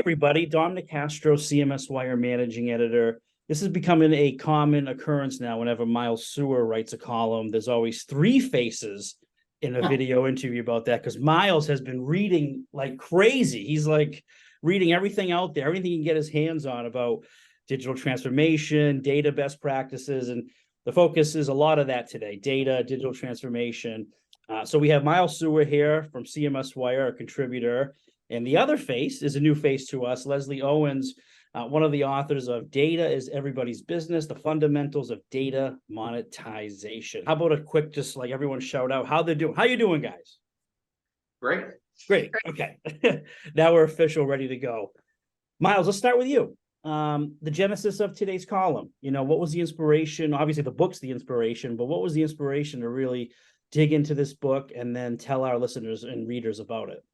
everybody, Dom Nicastro, CMSWire managing editor. This is becoming a common occurrence now. Whenever Myles Suer writes a column, there's always three faces in a video interview about that, because Myles has been reading like crazy. He's like reading everything out there, everything he can get his hands on about digital transformation, data best practices, and the focus is a lot of that today: data, digital transformation. So we have Myles Suer here from CMSWire, a contributor. And the other face is a new face to us, Leslie Owens, one of the authors of Data is Everybody's Business, the Fundamentals of Data Monetization. How about a quick, just like everyone shout out how they're doing? How you doing, guys? Great. Great. Okay. Now we're official, ready to go. Myles, let's start with you. The genesis of today's column. What was the inspiration? Obviously, the book's the inspiration, but what was the inspiration to really dig into this book and then tell our listeners and readers about it?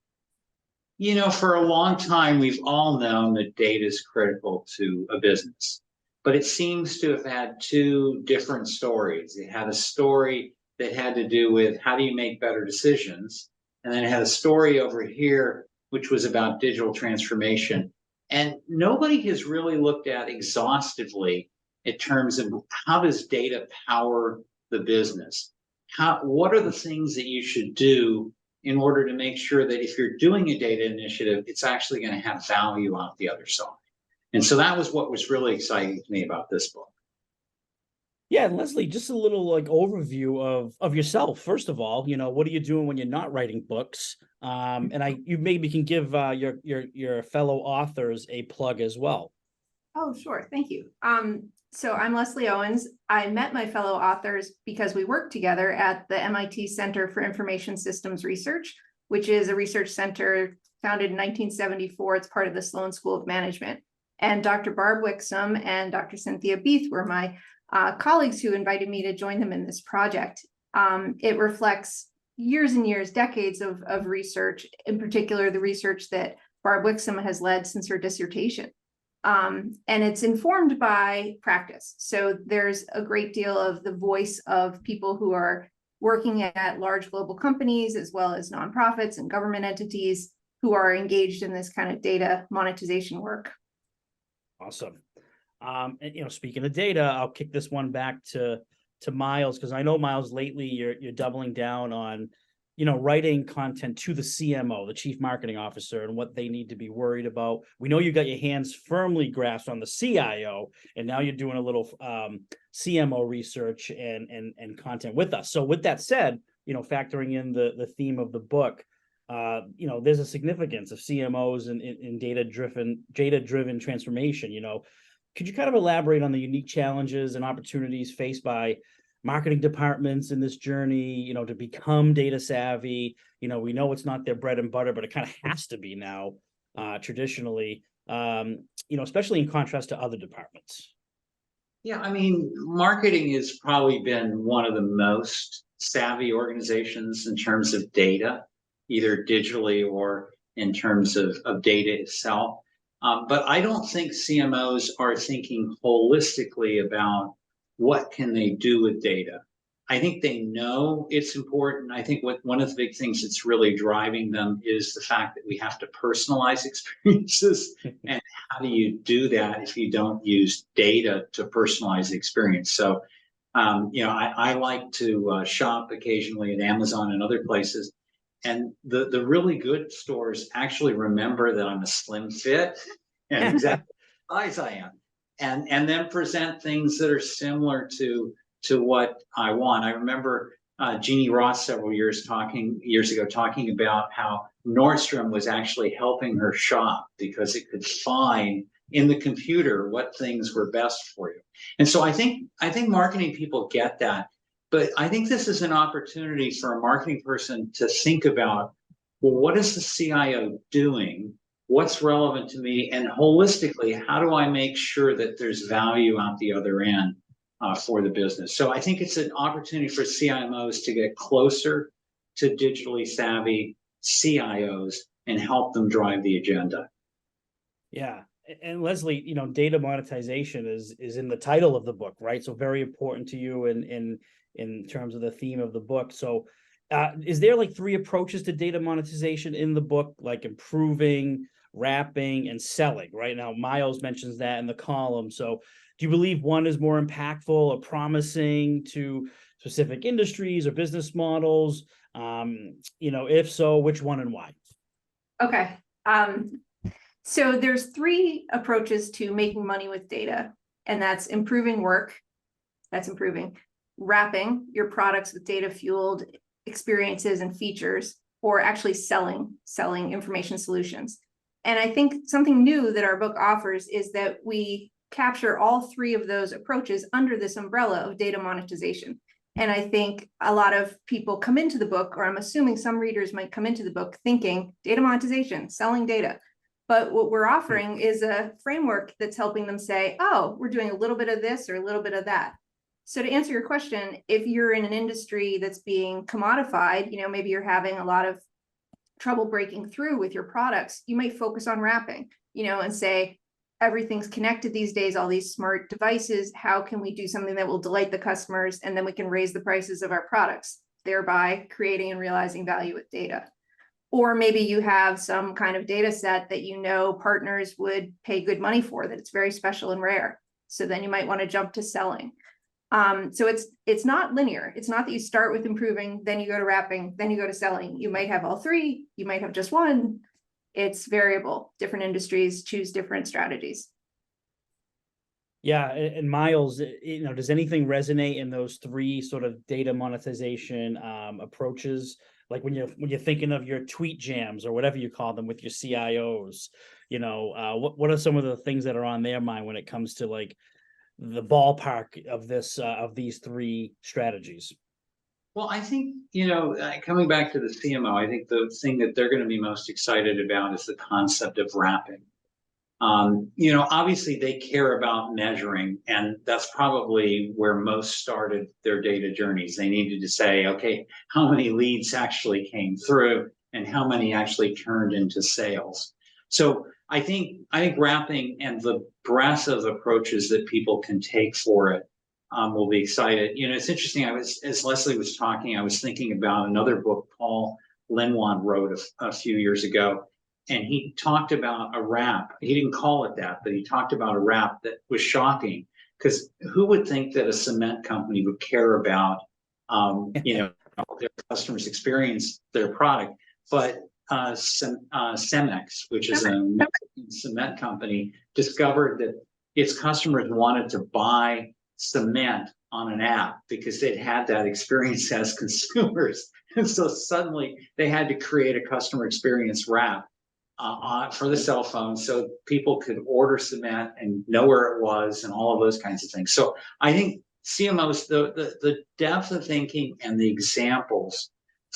For a long time, we've all known that data is critical to a business, but it seems to have had two different stories. It had a story that had to do with how do you make better decisions, and then it had a story over here, which was about digital transformation. And nobody has really looked at exhaustively in terms of how does data power the business? What are the things that you should do in order to make sure that if you're doing a data initiative, it's actually going to have value out the other side. And so that was what was really exciting to me about this book. Yeah, and Leslie, just a little like overview of yourself. First of all, what are you doing when you're not writing books? And you maybe can give your fellow authors a plug as well. Oh, sure. Thank you. So I'm Leslie Owens. I met my fellow authors because we worked together at the MIT Center for Information Systems Research, which is a research center founded in 1974. It's part of the Sloan School of Management. And Dr. Barb Wixom and Dr. Cynthia Beath were my colleagues who invited me to join them in this project. It reflects years and years, decades of research, in particular, the research that Barb Wixom has led since her dissertation. And it's informed by practice. So there's a great deal of the voice of people who are working at large global companies, as well as nonprofits and government entities who are engaged in this kind of data monetization work. Awesome. And speaking of data, I'll kick this one back to Myles, because I know, Myles, lately you're doubling down on writing content to the CMO, the Chief Marketing Officer, and what they need to be worried about. We know you got your hands firmly grasped on the CIO, and now you're doing a little CMO research and content with us. So with that said, factoring in the theme of the book, there's a significance of CMOs in data-driven transformation. Could you kind of elaborate on the unique challenges and opportunities faced by marketing departments in this journey, to become data savvy? We know it's not their bread and butter, but it kind of has to be now, traditionally, especially in contrast to other departments. Yeah, marketing has probably been one of the most savvy organizations in terms of data, either digitally or in terms of data itself. But I don't think CMOs are thinking holistically about what can they do with data. I think they know it's important. I think one of the big things that's really driving them is the fact that we have to personalize experiences. And how do you do that if you don't use data to personalize the experience? So, I like to shop occasionally at Amazon and other places. And the really good stores actually remember that I'm a slim fit and exactly the size I am. And then present things that are similar to what I want. I remember Jeannie Ross several years ago talking about how Nordstrom was actually helping her shop because it could find in the computer what things were best for you. And so I think marketing people get that, but I think this is an opportunity for a marketing person to think about, well, what is the CIO doing? What's relevant to me, and holistically, how do I make sure that there's value out the other end for the business? So I think it's an opportunity for CIMOs to get closer to digitally savvy CIOs and help them drive the agenda. Yeah. And Leslie, data monetization is in the title of the book, right? So very important to you in terms of the theme of the book. So is there like three approaches to data monetization in the book, like improving wrapping, and selling. Right now, Myles mentions that in the column. So do you believe one is more impactful or promising to specific industries or business models? If so, which one and why? Okay. So there's three approaches to making money with data, and that's improving work. That's improving. Wrapping your products with data fueled experiences and features, or actually selling information solutions. And I think something new that our book offers is that we capture all three of those approaches under this umbrella of data monetization. And I think a lot of people come into the book, or I'm assuming some readers might come into the book thinking data monetization, selling data. But what we're offering is a framework that's helping them say, oh, we're doing a little bit of this or a little bit of that. So to answer your question, if you're in an industry that's being commodified, maybe you're having a lot of trouble breaking through with your products, you might focus on wrapping, and say, everything's connected these days, all these smart devices. How can we do something that will delight the customers? And then we can raise the prices of our products, thereby creating and realizing value with data. Or maybe you have some kind of data set that partners would pay good money for, that it's very special and rare. So then you might want to jump to selling. So it's not linear. It's not that you start with improving, then you go to wrapping, then you go to selling. You might have all three, you might have just one. It's variable. Different industries choose different strategies. Yeah, and Myles, does anything resonate in those three sort of data monetization approaches? Like when you're thinking of your tweet jams or whatever you call them with your CIOs, what are some of the things that are on their mind when it comes to like the ballpark of these three strategies? Well, I think, coming back to the CMO, I think the thing that they're going to be most excited about is the concept of wrapping. Obviously they care about measuring, and that's probably where most started their data journeys. They needed to say, okay, how many leads actually came through and how many actually turned into sales. So I think wrapping and the breadth of approaches that people can take for it will be excited. It's interesting. As Leslie was talking, I was thinking about another book Paul Linwan wrote a few years ago. And he talked about a wrap. He didn't call it that, but he talked about a wrap that was shocking, because who would think that a cement company would care about, their customers experience their product? But Cemex, which is a Mexican cement company, discovered that its customers wanted to buy cement on an app because they'd had that experience as consumers. And so suddenly they had to create a customer experience wrap for the cell phone, so people could order cement and know where it was and all of those kinds of things. So I think CMOs, the depth of thinking and the examples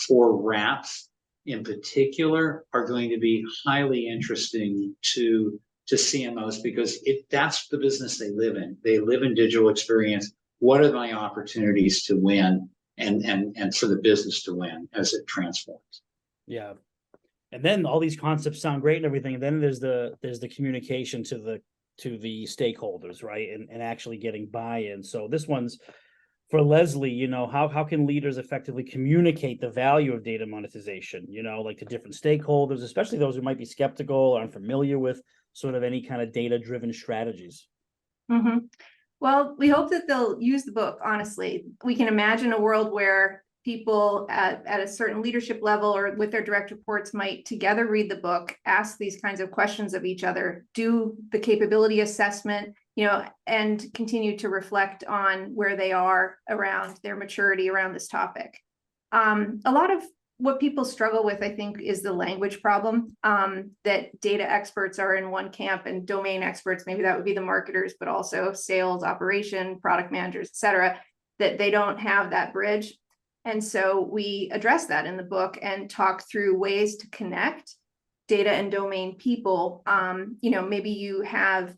for wraps in particular are going to be highly interesting to CMOs, because that's the business they live in. They live in digital experience. What are my opportunities to win and for the business to win as it transforms? Yeah. And then all these concepts sound great and everything. And then there's the communication to the stakeholders, right? And actually getting buy-in. So this one's for Leslie, how can leaders effectively communicate the value of data monetization, like to different stakeholders, especially those who might be skeptical or unfamiliar with sort of any kind of data-driven strategies? Mm-hmm. Well, we hope that they'll use the book, honestly. We can imagine a world where people at a certain leadership level or with their direct reports might together read the book, ask these kinds of questions of each other, do the capability assessment, and continue to reflect on where they are around their maturity around this topic. A lot of what people struggle with, I think, is the language problem, that data experts are in one camp and domain experts, maybe that would be the marketers, but also sales, operation, product managers, et cetera, that they don't have that bridge. And so we address that in the book and talk through ways to connect data and domain people. Maybe you have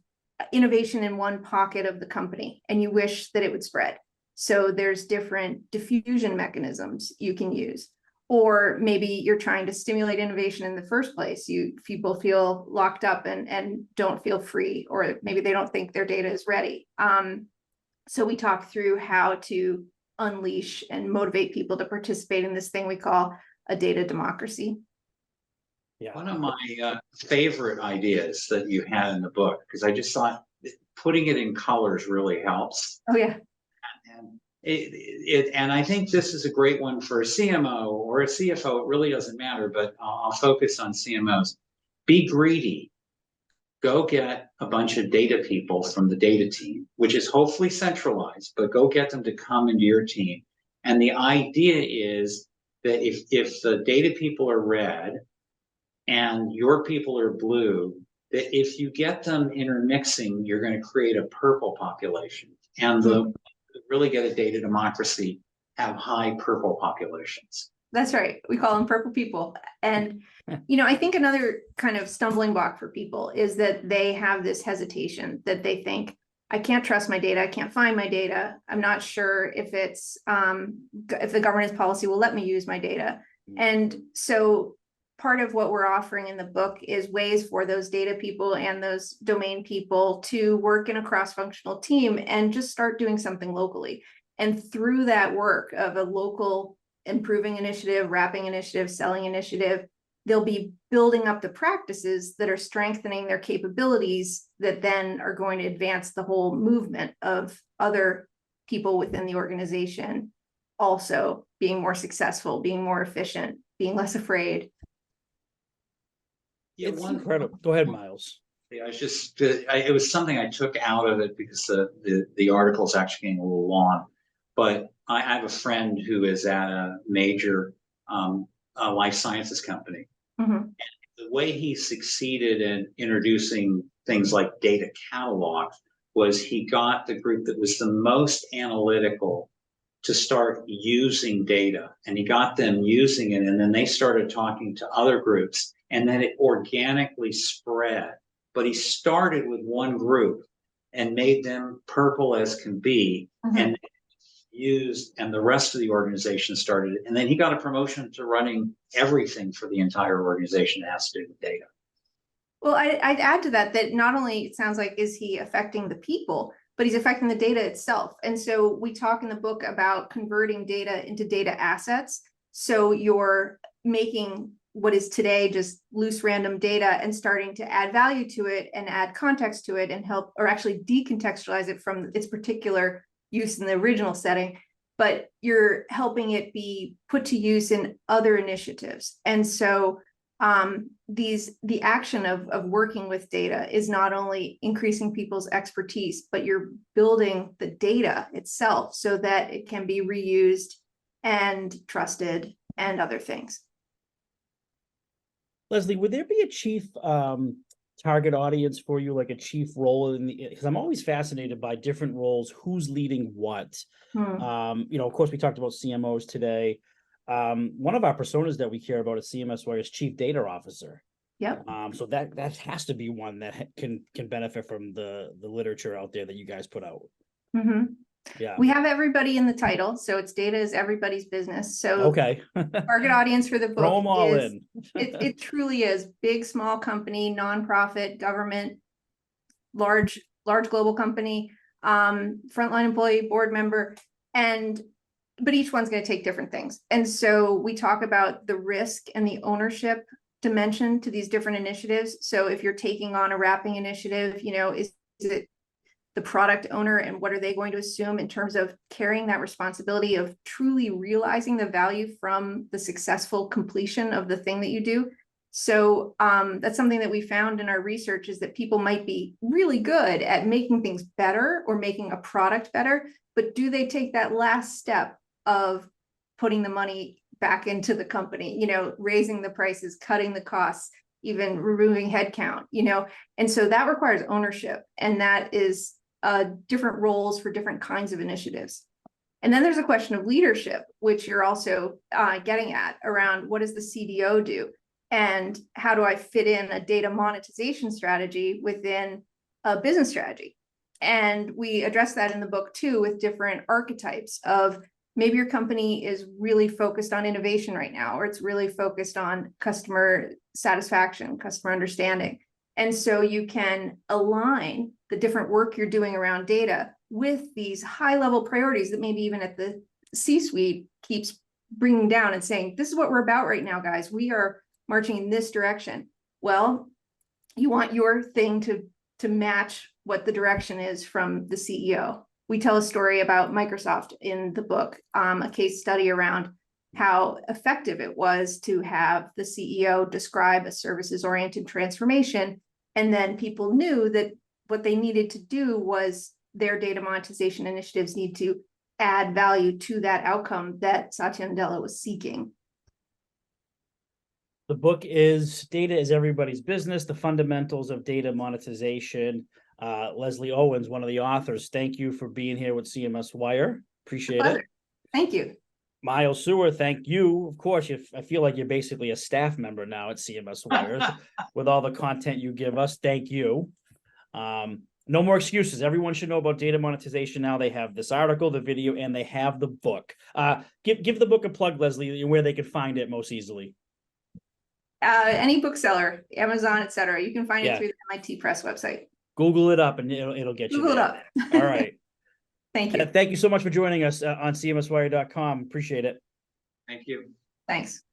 innovation in one pocket of the company and you wish that it would spread. So there's different diffusion mechanisms you can use. Or maybe you're trying to stimulate innovation in the first place. People feel locked up and don't feel free, or maybe they don't think their data is ready. So we talk through how to unleash and motivate people to participate in this thing we call a data democracy. Yeah. One of my favorite ideas that you had in the book, because I just thought putting it in colors really helps. Oh, yeah. And and I think this is a great one for a CMO or a CFO. It really doesn't matter, but I'll focus on CMOs. Be greedy. Go get a bunch of data people from the data team, which is hopefully centralized, but go get them to come into your team. And the idea is that if the data people are red and your people are blue, that if you get them intermixing, you're going to create a purple population. And the really get a data democracy, have high purple populations. That's right. We call them purple people. And, I think another kind of stumbling block for people is that they have this hesitation that they think, I can't trust my data. I can't find my data. I'm not sure if it's, if the governance policy will let me use my data. And so part of what we're offering in the book is ways for those data people and those domain people to work in a cross-functional team and just start doing something locally. And through that work of a local improving initiative, wrapping initiative, selling initiative, they'll be building up the practices that are strengthening their capabilities that then are going to advance the whole movement of other people within the organization also being more successful, being more efficient, being less afraid. Yeah, It's incredible. Go ahead, Myles. Yeah, I was just, it was something I took out of it because the article is actually getting a little long. But I have a friend who is at a major life sciences company. Mhm. The way he succeeded in introducing things like data catalog was he got the group that was the most analytical to start using data, and he got them using it, and then they started talking to other groups, and then it organically spread. But he started with one group and made them purple as can be, and used, and the rest of the organization started, and then he got a promotion to running everything for the entire organization that has to do with data. Well, I'd add to that not only it sounds like is he affecting the people, but he's affecting the data itself. And so we talk in the book about converting data into data assets. So you're making what is today just loose random data and starting to add value to it and add context to it and help, or actually decontextualize it from its particular use in the original setting, but you're helping it be put to use in other initiatives. And so the action of working with data is not only increasing people's expertise, but you're building the data itself so that it can be reused and trusted and other things. Leslie, would there be a chief target audience for you, like a chief role in the, because I'm always fascinated by different roles, who's leading what. Of course, we talked about CMOs today. One of our personas that we care about at CMSWire is Chief Data Officer. Yep. So that has to be one that can benefit from the literature out there that you guys put out. Yeah. We have everybody in the title, so it's data is everybody's business. So okay. Target audience for the book Throw them all is, in. it truly is big, small company, nonprofit, government, large global company, frontline employee, board member, but each one's going to take different things. And so we talk about the risk and the ownership dimension to these different initiatives. So if you're taking on a wrapping initiative, is it the product owner and what are they going to assume in terms of carrying that responsibility of truly realizing the value from the successful completion of the thing that you do. So that's something that we found in our research is that people might be really good at making things better or making a product better, but do they take that last step of putting the money back into the company, raising the prices, cutting the costs, even removing headcount, and so that requires ownership, and that is different roles for different kinds of initiatives. And then there's a question of leadership, which you're also getting at around what does the CDO do? And how do I fit in a data monetization strategy within a business strategy? And we address that in the book too, with different archetypes of maybe your company is really focused on innovation right now, or it's really focused on customer satisfaction, customer understanding. And so you can align the different work you're doing around data with these high level priorities that maybe even at the C-suite keeps bringing down and saying, this is what we're about right now, guys. We are marching in this direction. Well, you want your thing to match what the direction is from the CEO. We tell a story about Microsoft in the book, a case study around how effective it was to have the CEO describe a services-oriented transformation. And then people knew that what they needed to do was their data monetization initiatives need to add value to that outcome that Satya Nadella was seeking. The book is Data is Everybody's Business, The Fundamentals of Data Monetization. Leslie Owens, one of the authors, thank you for being here with CMSWire. Appreciate it. Thank you. Myles Suer, thank you. Of course, I feel like you're basically a staff member now at CMSWire with all the content you give us. Thank you. No more excuses. Everyone should know about data monetization now. They have this article, the video, and they have the book. Give the book a plug, Leslie, where they can find it most easily. Any bookseller, Amazon, etc. You can find Yeah. it through the MIT Press website. Google it up and it'll get you Google it there. up. All right. Thank you. Thank you so much for joining us on CMSWire.com. Appreciate it. Thank you. Thanks.